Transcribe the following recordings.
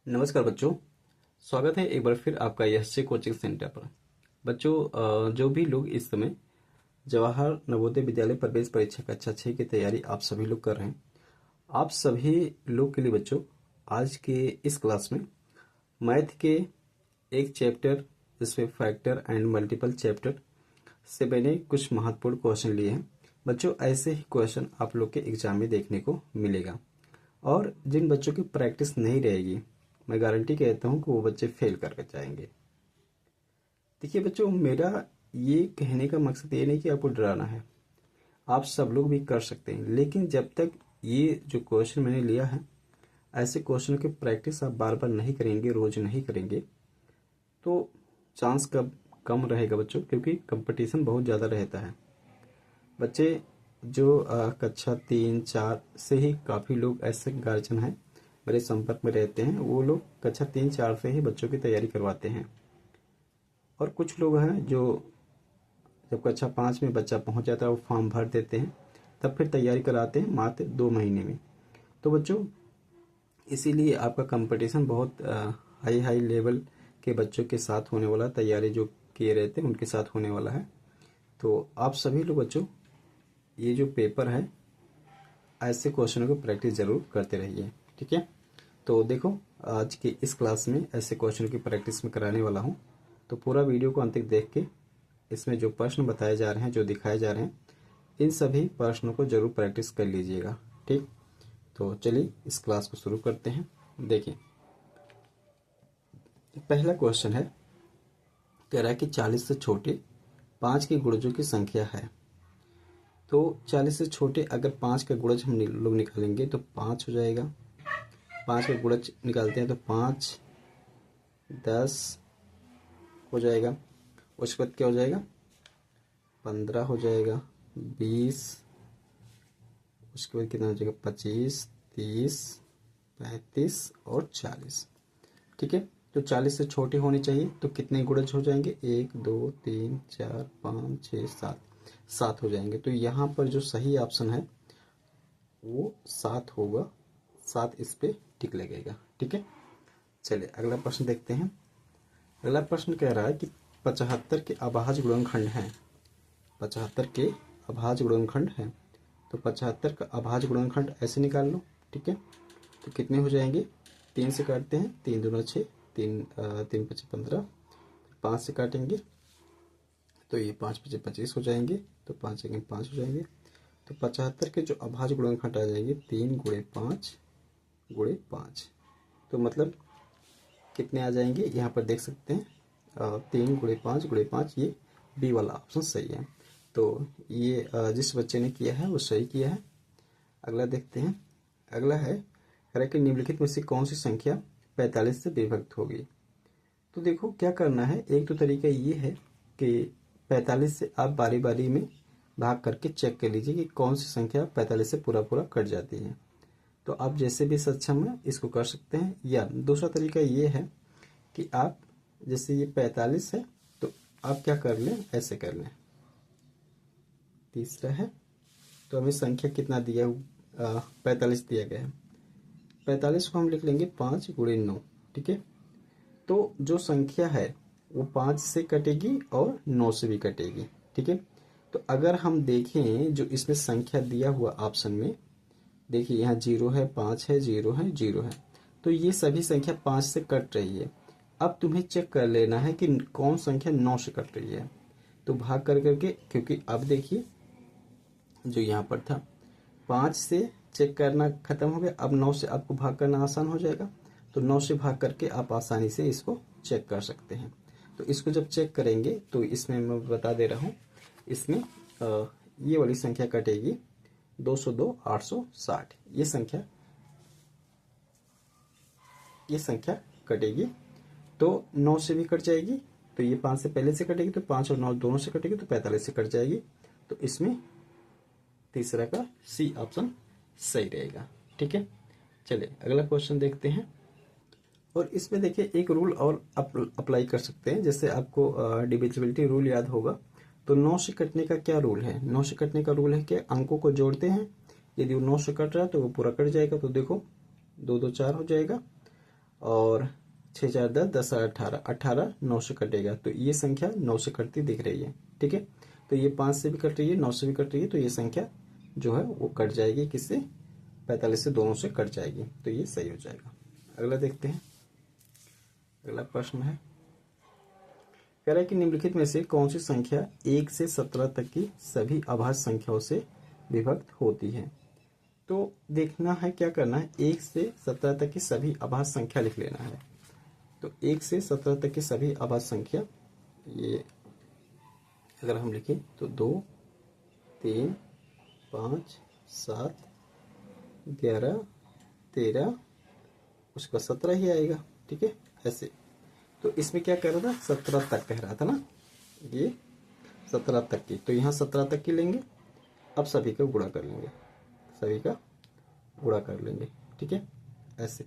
नमस्कार बच्चों। स्वागत है एक बार फिर आपका यशस्वी कोचिंग सेंटर पर। बच्चों, जो भी लोग इस समय जवाहर नवोदय विद्यालय प्रवेश परीक्षा कक्षा 6 की तैयारी आप सभी लोग कर रहे हैं, आप सभी लोग के लिए बच्चों आज के इस क्लास में मैथ के एक चैप्टर जिसमें फैक्टर एंड मल्टीपल चैप्टर से मैंने कुछ महत्वपूर्ण क्वेश्चन लिए हैं। बच्चों, ऐसे ही क्वेश्चन आप लोग के एग्जाम में देखने को मिलेगा और जिन बच्चों की प्रैक्टिस नहीं रहेगी, मैं गारंटी कहता हूं कि वो बच्चे फेल करके जाएंगे। देखिए बच्चों, मेरा ये कहने का मकसद ये नहीं कि आपको डराना है, आप सब लोग भी कर सकते हैं, लेकिन जब तक ये जो क्वेश्चन मैंने लिया है ऐसे क्वेश्चन की प्रैक्टिस आप बार बार नहीं करेंगे, रोज नहीं करेंगे, तो चांस कम रहेगा बच्चों, क्योंकि कंपटीशन बहुत ज़्यादा रहता है। बच्चे जो कक्षा 3-4 से ही काफ़ी लोग ऐसे गार्जियन हैं मेरे संपर्क में रहते हैं, वो लोग कक्षा 3-4 से ही बच्चों की तैयारी करवाते हैं। और कुछ लोग हैं जो जब कक्षा 5 में बच्चा पहुंच जाता है वो फॉर्म भर देते हैं, तब फिर तैयारी कराते हैं मात्र 2 महीने में। तो बच्चों, इसीलिए आपका कंपटीशन बहुत हाई हाई लेवल के बच्चों के साथ होने वाला, तैयारी जो किए रहते हैं उनके साथ होने वाला है। तो आप सभी लोग बच्चों ये जो पेपर है ऐसे क्वेश्चनों की प्रैक्टिस जरूर करते रहिए, ठीक है। तो देखो, आज की इस क्लास में ऐसे क्वेश्चन की प्रैक्टिस में कराने वाला हूँ, तो पूरा वीडियो को अंत तक देख के इसमें जो प्रश्न बताए जा रहे हैं, जो दिखाए जा रहे हैं, इन सभी प्रश्नों को जरूर प्रैक्टिस कर लीजिएगा, ठीक। तो चलिए इस क्लास को शुरू करते हैं। देखिए, पहला क्वेश्चन है, कह रहा है कि 40 से छोटे 5 के गुणजों की संख्या है। तो 40 से छोटे अगर 5 का गुणज हम लोग निकालेंगे तो 5 हो जाएगा। 5 का गुणज निकालते हैं तो 5 10 हो जाएगा। उसके बाद क्या हो जाएगा, 15 हो जाएगा, 20, उसके बाद कितना हो जाएगा, 25, 30, 35 और 40, ठीक है। तो 40 से छोटे होने चाहिए, तो कितने गुणज हो जाएंगे, 1 2 3 4 5 6 7, 7 हो जाएंगे। तो यहाँ पर जो सही ऑप्शन है वो 7 होगा, 7 इस पे टिक लगेगा, ठीक है। चलिए अगला प्रश्न देखते हैं। अगला प्रश्न कह रहा है कि 75 के अभाज्य गुणनखंड हैं। 75 के अभाज्य गुणनखंड हैं, तो 75 का अभाज्य गुणनखंड ऐसे निकाल लो, ठीक है। तो कितने हो जाएंगे, 3 से काटते हैं, 3 दूना 6, 3 5 15, 5 से काटेंगे तो ये 5 5 25 हो जाएंगे, तो 5 एक 5 हो जाएंगे। तो 75 के जो अभाज्य गुणनखंड आ जाएंगे 3 गुणे 5 गुणे 5, तो मतलब कितने आ जाएंगे, यहाँ पर देख सकते हैं 3 गुणे 5 गुणे 5, ये बी वाला ऑप्शन सही है। तो ये जिस बच्चे ने किया है वो सही किया है। अगला देखते हैं। अगला है, कह रहा है कि निम्नलिखित में से कौन सी संख्या 45 से विभक्त होगी। तो देखो क्या करना है, एक तो तरीका ये है कि 45 से आप बारी बारी में भाग करके चेक कर लीजिए कि कौन सी संख्या 45 से पूरा पूरा कट जाती है। तो आप जैसे भी सक्षम है इसको कर सकते हैं, या दूसरा तरीका ये है कि आप जैसे ये 45 है तो आप क्या कर लें, ऐसे कर लें। तीसरा है, तो हमें संख्या कितना दिया, 45 दिया गया है, 45 को हम लिख लेंगे 5 गुणे 9, ठीक है। तो जो संख्या है वो 5 से कटेगी और 9 से भी कटेगी, ठीक है। तो अगर हम देखें जो इसमें संख्या दिया हुआ ऑप्शन में, देखिए यहाँ 0 है, 5 है, 0 है, 0 है, तो ये सभी संख्या 5 से कट रही है। अब तुम्हें चेक कर लेना है कि कौन संख्या 9 से कट रही है, तो भाग कर करके, क्योंकि अब देखिए जो यहाँ पर था 5 से चेक करना खत्म हो गया, अब 9 से आपको भाग करना आसान हो जाएगा। तो 9 से भाग करके आप आसानी से इसको चेक कर सकते हैं। तो इसको जब चेक करेंगे तो इसमें मैं बता दे रहा हूँ, इसमें ये वाली संख्या कटेगी 202 860, ये संख्या कटेगी। तो 9 से भी कट जाएगी, तो ये 5 से पहले से कटेगी, तो 5 और 9 दोनों से कटेगी, तो 45 से कट जाएगी। तो इसमें तीसरा का सी ऑप्शन सही रहेगा, ठीक है। चलिए अगला क्वेश्चन देखते हैं। और इसमें देखिए एक रूल और अप्लाई कर सकते हैं, जैसे आपको डिविजिबिलिटी रूल याद होगा, तो 9 से कटने का क्या रूल है, 9 से कटने का रूल है कि अंकों को जोड़ते हैं, यदि वो 9 से कट रहा है तो वो पूरा कट जाएगा। तो देखो 2 2 4 हो जाएगा, और 6 4 10, 10 18, 18 9 से कटेगा तो ये संख्या 9 से कटती दिख रही है। ठीक है, तो ये 5 से भी कट रही है, 9 से भी कट रही है, तो ये संख्या जो है वो कट जाएगी किससे, 45 से, दोनों से कट जाएगी, तो ये सही हो जाएगा। अगला देखते हैं। अगला प्रश्न है, कह रहा है कि निम्नलिखित में से कौन सी संख्या 1 से 17 तक की सभी अभाज्य संख्याओं से विभक्त होती है। तो देखना है क्या करना है, 1 से 17 तक की सभी अभाज्य संख्या लिख लेना है। तो 1 से 17 तक की सभी अभाज्य संख्या, ये अगर हम लिखें तो 2 3 5 7 11 13, उसका 17 ही आएगा। ठीक है, ऐसे। तो इसमें क्या कह रहा था, 17 तक कह रहा था ना, ये 17 तक की, तो यहाँ 17 तक की लेंगे। अब सभी का गुणा कर लेंगे, सभी का गुणा कर लेंगे। ठीक है, ऐसे।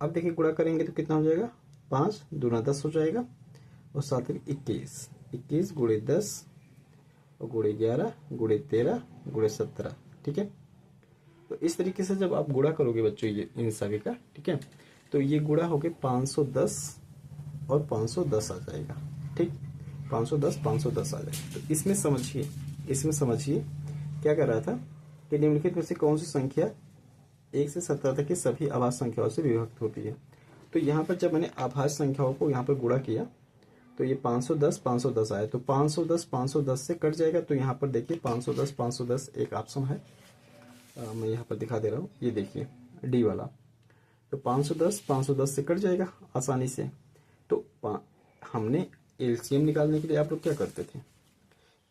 अब देखिए गुणा करेंगे तो कितना हो जाएगा, 5 दूना 10 हो जाएगा, और साथ में 21, 21 गुणे 10 और गुणे 11 गुणे 13 गुणे 17। ठीक है, तो इस तरीके से जब आप गुणा करोगे बच्चों ये इन सभी का, ठीक है, तो ये गुणा होके 510 और 510 आ जाएगा। ठीक, 510 510 आ जाएगा। तो इसमें समझिए क्या कर रहा था कि निम्नलिखित में से कौन सी संख्या 1 से 17 तक की सभी अभाज्य संख्याओं से विभक्त होती है। तो यहाँ पर जब मैंने अभाज्य संख्याओं को यहाँ पर गुणा किया तो ये 510 510 आया, तो 510 510 से कट जाएगा। तो यहाँ पर देखिए 510 510 एक ऑप्शन है, मैं यहाँ पर दिखा दे रहा हूँ, ये देखिए डी वाला। तो 510 510 से कट जाएगा आसानी से। तो हमने एलसीएम निकालने के लिए आप लोग क्या करते थे,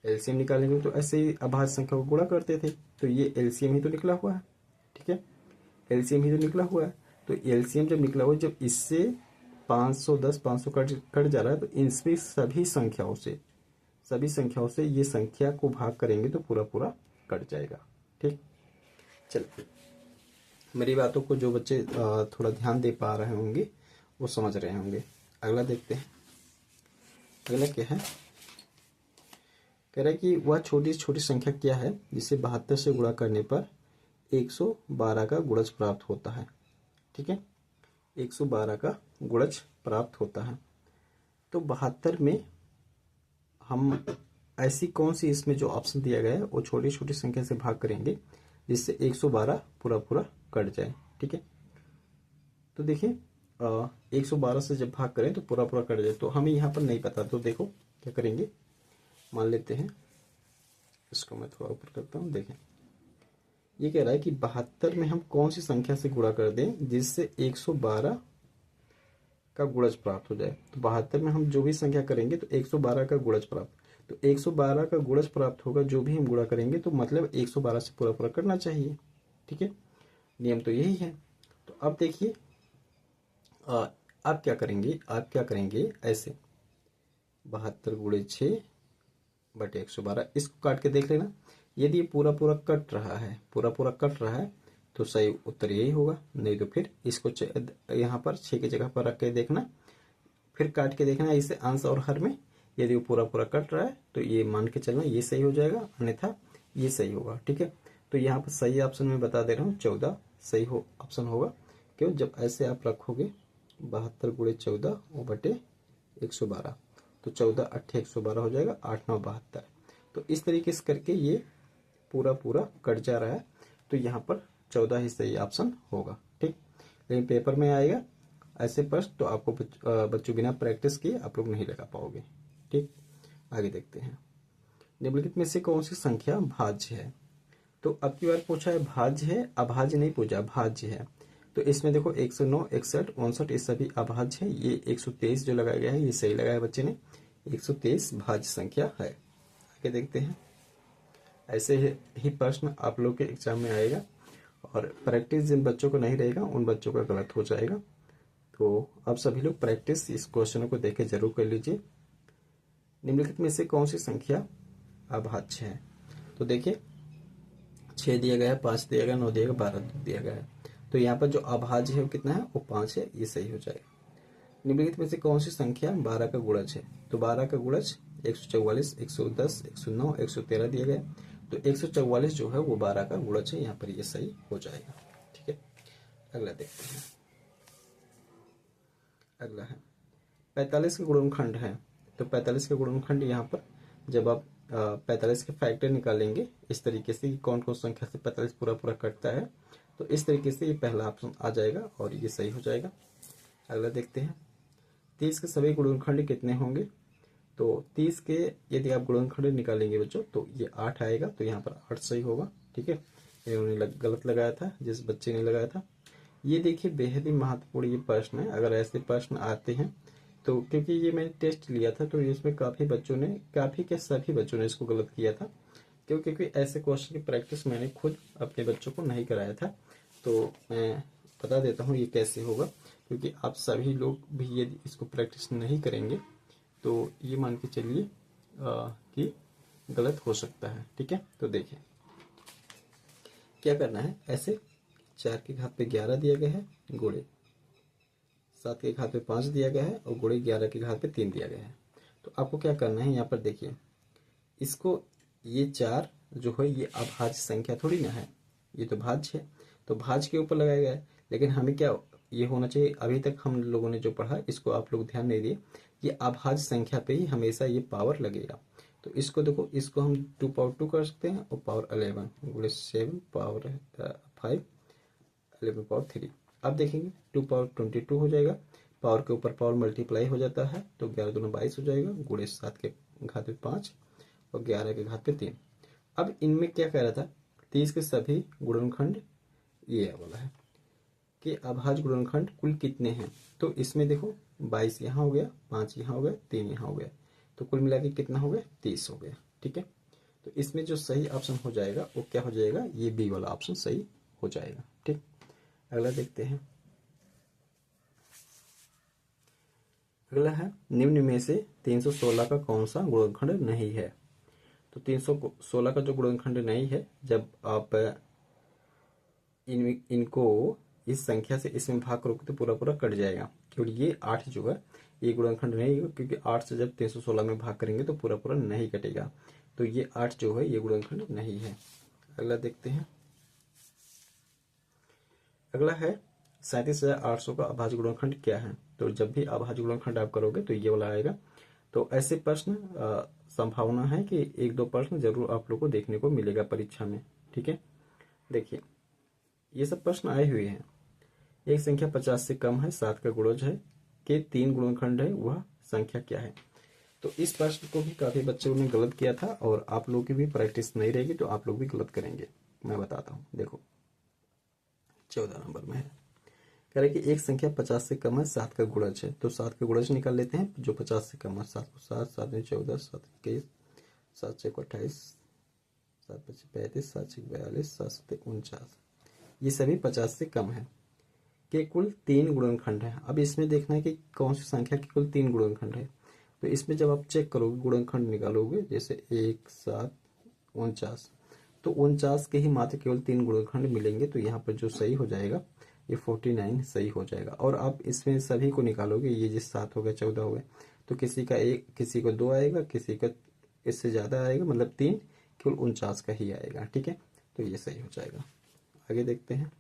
एलसीएम निकालने के लिए तो ऐसे ही अभाज्य संख्या को गुणा करते थे। तो ये एलसीएम ही तो निकला हुआ है। ठीक है, एलसीएम ही तो निकला हुआ है। तो एलसीएम जब निकला हुआ, जब इससे 510 500 कट जा रहा है, तो इनमें सभी संख्याओं से ये संख्या को भाग करेंगे तो पूरा पूरा कट जाएगा। ठीक, चलिए मेरी बातों को जो बच्चे थोड़ा ध्यान दे पा रहे होंगे वो समझ रहे होंगे। अगला देखते हैं। अगला क्या है, कह रहा है कि वह छोटी से छोटी संख्या क्या है जिसे 72 से गुणा करने पर 112 का गुणज प्राप्त होता है। ठीक है, 112 का गुणज प्राप्त होता है। तो 72 में हम ऐसी कौन सी, इसमें जो ऑप्शन दिया गया है वो छोटी छोटी संख्या से भाग करेंगे जिससे 112 पूरा पूरा कट जाए। ठीक है, तो देखिए 112 से जब भाग करें तो पूरा पूरा कट जाए, तो हमें यहाँ पर नहीं पता। तो देखो क्या करेंगे, मान लेते हैं, इसको मैं थोड़ा ऊपर करता हूँ। देखें ये कह रहा है कि 72 में हम कौन सी संख्या से गुणा कर दें जिससे 112 का गुणज प्राप्त हो जाए। तो 72 में हम जो भी संख्या करेंगे तो 112 का गुणज प्राप्त, तो 112 का गुणज प्राप्त होगा, जो भी हम गुणा करेंगे तो मतलब 112 से पूरा पूरा करना चाहिए। ठीक है, नियम तो यही है। तो अब देखिए आप क्या करेंगे ऐसे, 72 गुणे 6 बटे 112, इसको काट के देख लेना। यदि पूरा पूरा कट रहा है तो सही उत्तर यही होगा, नहीं तो फिर इसको यहाँ पर 6 की जगह पर रख के देखना, फिर काट के देखना इससे अंश और हर में। यदि वो पूरा पूरा कट रहा है तो ये मान के चलना ये सही हो जाएगा, अन्यथा ये सही होगा। ठीक है, तो यहाँ पर सही ऑप्शन में बता दे रहा हूँ, 14 सही ऑप्शन होगा। क्यों, जब ऐसे आप रखोगे 72 गुणे 14 और बटे 112, तो 14 8 112 हो जाएगा, 8 9 72। तो इस तरीके से करके ये पूरा पूरा कट जा रहा है, तो यहाँ पर 14 ही सही ऑप्शन होगा। ठीक, लेकिन पेपर में आएगा ऐसे प्रश्न तो आपको बच्चों बिना प्रैक्टिस किए आप लोग नहीं लगा पाओगे। ठीक, आगे देखते हैं। निम्नलिखित में से कौन सी संख्या भाज्य है। तो अब की बार पूछा है भाज्य है, अभाज्य नहीं पूछा, भाज्य है। तो इसमें देखो 109 61 59 ये सभी अभाज्य है। ये 123 जो लगाया गया है ये सही लगाया बच्चे ने, 123 भाज्य संख्या है। आगे देखते हैं। ऐसे ही प्रश्न आप लोग के एग्जाम में आएगा, और प्रैक्टिस जिन बच्चों को नहीं रहेगा उन बच्चों का गलत हो जाएगा। तो अब सभी लोग प्रैक्टिस इस क्वेश्चन को देखे जरूर कर लीजिए। निम्नलिखित में से कौन सी संख्या अभाज्य है। तो देखिए 6 दिया गया है, 5 दिया गया, 9 दिया गया, 12 दिया गया है। तो यहाँ पर जो अभाज्य है वो कितना है, वो 5 है, ये सही हो जाएगा। निम्नलिखित में से कौन सी संख्या 12 का गुणज है। तो 12 का गुणज 144 110 109 113 दिया गया, तो 144 जो है वो 12 का गुणज है, यहाँ पर ये सही हो जाएगा। ठीक है, अगला देखते हैं। अगला है 45 के गुणनखंड है। तो 45 के गुणनखंड यहाँ पर जब आप 45 के फैक्टर निकालेंगे इस तरीके से कि कौन कौन संख्या से 45 पूरा पूरा कटता है, तो इस तरीके से ये पहला ऑप्शन आ जाएगा और ये सही हो जाएगा। अगला देखते हैं 30 के सभी गुणनखंड कितने होंगे। तो 30 के यदि आप गुणनखंड निकालेंगे बच्चों तो ये 8 आएगा, तो यहाँ पर 8 सही होगा। ठीक है, इन्होंने गलत लगाया था, जिस बच्चे ने लगाया था। ये देखिए बेहद ही महत्वपूर्ण ये प्रश्न है। अगर ऐसे प्रश्न आते हैं तो, क्योंकि ये मैंने टेस्ट लिया था तो इसमें काफ़ी बच्चों ने, काफ़ी के सभी बच्चों ने इसको गलत किया था, क्योंकि ऐसे क्वेश्चन की प्रैक्टिस मैंने खुद अपने बच्चों को नहीं कराया था। तो मैं बता देता हूँ ये कैसे होगा, क्योंकि आप सभी लोग भी यदि इसको प्रैक्टिस नहीं करेंगे तो ये मान के चलिए कि गलत हो सकता है। ठीक है, तो देखिए क्या करना है। ऐसे 4 के घात पे 11 दिया गया है, गुणे 7 के घात पे 5 दिया गया है और गुणे 11 के घात पे 3 दिया गया है। तो आपको क्या करना है, यहाँ पर देखिए इसको, ये 4 जो है ये अभाज्य संख्या थोड़ी ना है, ये तो भाज्य है, तो भाज्य के ऊपर लगाया गया है। लेकिन हमें क्या ये होना चाहिए, अभी तक हम लोगों ने जो पढ़ा इसको आप लोग ध्यान नहीं दिए, ये अभाज्य संख्या पे ही हमेशा ये पावर लगेगा। तो इसको देखो, इसको हम 2 पावर 2 कर सकते हैं और पावर 11 गुणे 7 पावर 5 11 पावर 3। अब देखेंगे 2 पावर 22 हो जाएगा, पावर के ऊपर पावर मल्टीप्लाई हो जाता है, तो 11 दूना 22 हो जाएगा, गुणे 7 के घात पे 5 और 11 के घात पे 3। अब इनमें क्या कह रहा था, 30 के सभी गुणनखंड ये वाला है कि अभाज्य गुणनखंड कुल कितने हैं। तो इसमें देखो 22 यहाँ हो गया, 5 यहाँ हो गया, 3 यहाँ हो गया, तो कुल मिला के कितना हो गया, 30 हो गया। ठीक है, तो इसमें जो सही ऑप्शन हो जाएगा वो क्या हो जाएगा, ये बी वाला ऑप्शन सही हो जाएगा। ठीक, अगला देखते हैं। अगला है निम्न में से 316 का कौन सा गुणनखंड नहीं है। तो 316 का जो गुणनखंड नहीं है, जब आप इनको इस संख्या से इसमें भाग करोगे तो पूरा पूरा कट जाएगा, क्योंकि ये 8 जो है ये गुणनखंड नहीं है, क्योंकि 8 से जब 316 में भाग करेंगे तो पूरा पूरा नहीं कटेगा, तो ये 8 जो है ये गुणनखंड नहीं है। अगला देखते हैं। अगला है 37,800 का अभाज्य गुणनखंड क्या है। तो जब भी अभाज्य गुणनखंड आप करोगे तो ये वाला आएगा। तो ऐसे प्रश्न संभावना है कि 1-2 प्रश्न जरूर आप लोग को देखने को मिलेगा परीक्षा में। ठीक है, देखिए ये सब प्रश्न आए हुए हैं। एक संख्या 50 से कम है, 7 का गुणज है के 3 गुणनखंड है, वह संख्या क्या है। तो इस प्रश्न को भी काफी बच्चों ने गलत किया था और आप लोग की भी प्रैक्टिस नहीं रहेगी तो आप लोग भी गलत करेंगे। मैं बताता हूँ, देखो 14 नंबर में है, कह रहे कि एक संख्या 50 से कम है, 7 का गुणज है। तो 7 का गुणज निकाल लेते हैं, जो 50 से कम है। 7 को 7, 7 में 14, 7 21, 7 6 28, 7 5 35, 7 6 42, 7 7 49, ये सभी 50 से कम है के कुल 3 गुणनखंड है। अब इसमें देखना है कि कौन सी संख्या के कुल 3 गुणनखंड है। तो इसमें जब आप चेक करोगे गुणनखंड निकालोगे, जैसे 1 7 49, तो 49 के ही मात्र केवल 3 गुणनखंड मिलेंगे, तो यहाँ पर जो सही हो जाएगा ये 49 सही हो जाएगा। और आप इसमें सभी को निकालोगे, ये जिस 7 हो गया 14 हो गया, तो किसी का 1, किसी को 2 आएगा, किसी का इससे ज़्यादा आएगा, मतलब 3, केवल 49 का ही आएगा। ठीक है, तो ये सही हो जाएगा। आगे देखते हैं।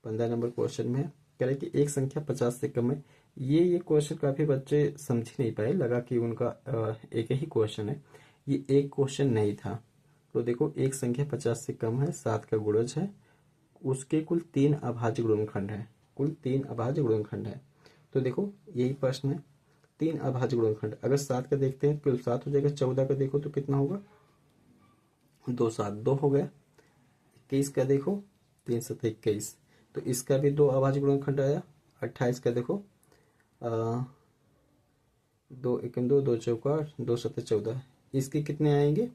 15 नंबर क्वेश्चन में कह रहे कि एक संख्या 50 से कम है। ये क्वेश्चन काफी बच्चे समझ नहीं पाए, लगा कि उनका एक ही क्वेश्चन है, ये एक क्वेश्चन नहीं था। तो देखो एक संख्या 50 से कम है, 7 का गुणज है, उसके कुल 3 अभाज्य गुणनखंड है, कुल 3 अभाज्य गुणनखंड है। तो देखो यही प्रश्न है, 3 अभाज्य गुणनखंड। अगर 7 का देखते हैं कुल 7 हो जाएगा, 14 का देखो तो कितना होगा, 2 7 2 हो गया। 21 का देखो 3 7 21, तो इसका भी 2 अभाज्य गुणनखंड आया। 28 का देखो 2 1 2 2 चौका 2 7 14, इसके कितने आएंगे,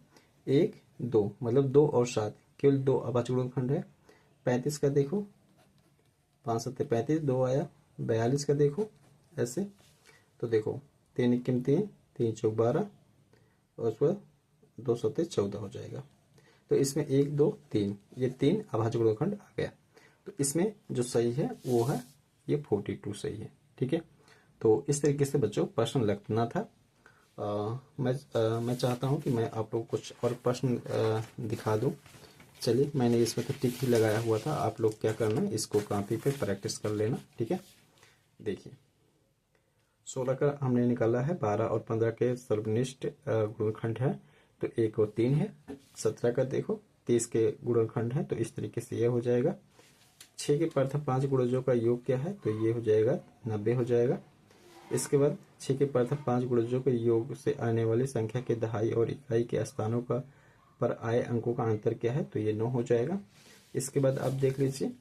1 2, मतलब 2 और 7 केवल 2 अभाज्य गुणनखंड है। 35 का देखो 5 7 35, 2 आया। 42 का देखो ऐसे, तो देखो 3 1 3, 3 चौक 12 और उसके बाद 2 7 14 हो जाएगा। तो इसमें 1 2 3, ये 3 अभाज्य गुणनखंड आ गया। तो इसमें जो सही है वो है ये 42 सही है। ठीक है, तो इस तरीके से बच्चों प्रश्न लगना था। मैं चाहता हूं कि मैं आप लोग कुछ और प्रश्न दिखा दूं। चलिए, मैंने इसमें तो टिक ही लगाया हुआ था, आप लोग क्या करना, इसको कॉपी पे प्रैक्टिस कर लेना। ठीक है, देखिए 16 का हमने निकाला है, 12 और 15 के सर्वनिष्ठ गुणनखंड है तो 1 और 3 है। 17 का देखो 30 के गुणनखंड है, तो इस तरीके से ये हो जाएगा। 6 के प्रथम 5 गुणजों का योग क्या है, तो ये हो जाएगा 90 हो जाएगा। इसके बाद 6 के प्रथम 5 गुणजों के योग से आने वाली संख्या के दहाई और इकाई के स्थानों का पर आए अंकों का अंतर क्या है, तो ये 9 हो जाएगा। इसके बाद आप देख लीजिए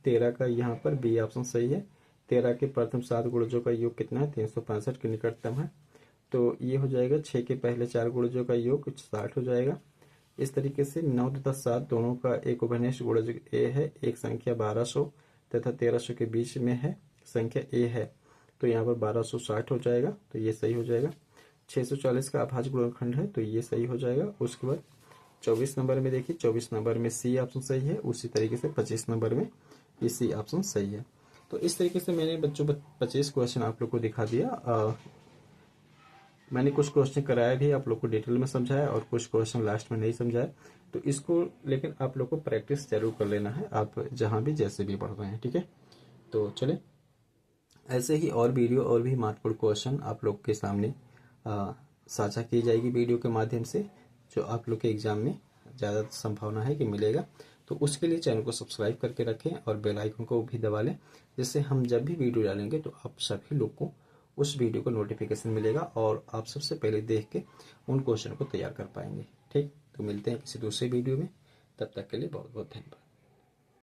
13 का यहाँ पर बी ऑप्शन सही है। 13 के प्रथम 7 गुणजों का योग कितना है, 365 के निकटतम है, तो ये हो जाएगा। 6 के पहले 4 गुणजों का योग कुछ 60 हो जाएगा। इस तरीके से 9 तथा 7 दोनों का एक उभयनिष्ठ गुणज ए है। एक संख्या 1200 तथा 1300 के बीच में है, संख्या ए है, तो यहाँ पर 1260 हो जाएगा, तो ये सही हो जाएगा। 640 का अभाज्य गुणनखंड है, तो ये सही हो जाएगा। उसके बाद 24 नंबर में देखिए, 24 नंबर में सी ऑप्शन सही है। उसी तरीके से 25 नंबर में ये सी ऑप्शन सही है। तो इस तरीके से मैंने बच्चों 25 क्वेश्चन आप लोग को दिखा दिया। मैंने कुछ क्वेश्चन कराया भी, आप लोग को डिटेल में समझाया, और कुछ क्वेश्चन लास्ट में नहीं समझाया, तो इसको लेकिन आप लोग को प्रैक्टिस जरूर कर लेना है, आप जहां भी जैसे भी पढ़ रहे हैं, ठीक है। तो चले, ऐसे ही और वीडियो और भी महत्वपूर्ण क्वेश्चन आप लोग के सामने साझा की जाएगी वीडियो के माध्यम से, जो आप लोग के एग्जाम में ज़्यादा संभावना है कि मिलेगा। तो उसके लिए चैनल को सब्सक्राइब करके रखें और बेल आइकन को भी दबा लें, जिससे हम जब भी वीडियो डालेंगे तो आप सभी लोग को उस वीडियो को नोटिफिकेशन मिलेगा और आप सबसे पहले देख के उन क्वेश्चन को तैयार कर पाएंगे। ठीक, तो मिलते हैं किसी दूसरे वीडियो में, तब तक के लिए बहुत बहुत धन्यवाद।